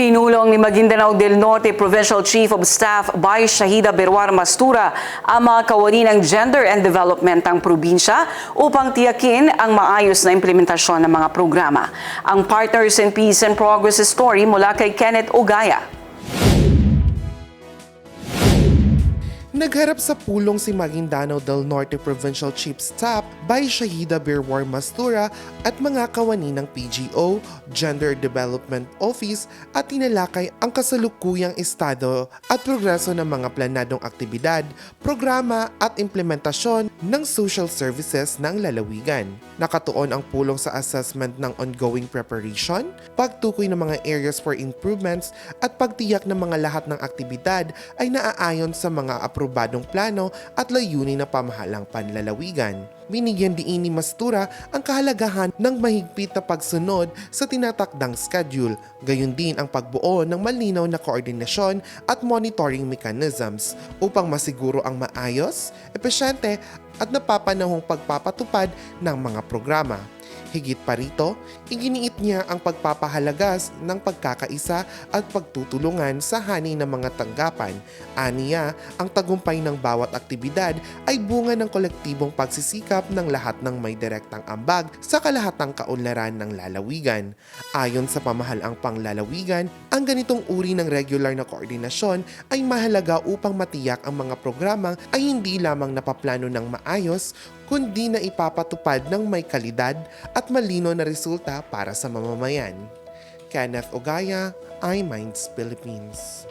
Pinulong ni Maguindanao del Norte Provincial Chief of Staff Vice Shahida Berwar Mastura ang mga kawani ng gender and development ng probinsya upang tiyakin ang maayos na implementasyon ng mga programa. Ang Partners in Peace and Progress story mula kay Kenneth Ogaya. Nagharap sa pulong si Maguindanao del Norte Provincial Chief Staff by Shahida Berwar Mastura at mga kawani ng PGO, Gender Development Office at tinalakay ang kasalukuyang estado at progreso ng mga planadong aktibidad, programa at implementasyon ng social services ng lalawigan. Nakatuon ang pulong sa assessment ng ongoing preparation, pagtukoy ng mga areas for improvements at pagtiyak ng mga lahat ng aktibidad ay naaayon sa mga aprobadong plano at layunin ng pamahalang panlalawigan. Binigyan diin ni Mastura ang kahalagahan ng mahigpit na pagsunod sa tinatakdang schedule, gayon din ang pagbuo ng malinaw na koordinasyon at monitoring mechanisms upang masiguro ang maayos, epesyente at napapanahong pagpapatupad ng mga programa. Higit pa rito, iginiit niya ang pagpapahalagas ng pagkakaisa at pagtutulungan sa hani ng mga tanggapan. Aniya, ang tagumpay ng bawat aktibidad ay bunga ng kolektibong pagsisikap ng lahat ng may direktang ambag sa kalahatang kaunlaran ng lalawigan. Ayon sa pamahalaang panglalawigan, ang ganitong uri ng regular na koordinasyon ay mahalaga upang matiyak ang mga programang ay hindi lamang napaplano ng maayos, kundi na ipapatupad ng may kalidad at malino na resulta para sa mamamayan. Kenneth Ogaya, iMinds Philippines.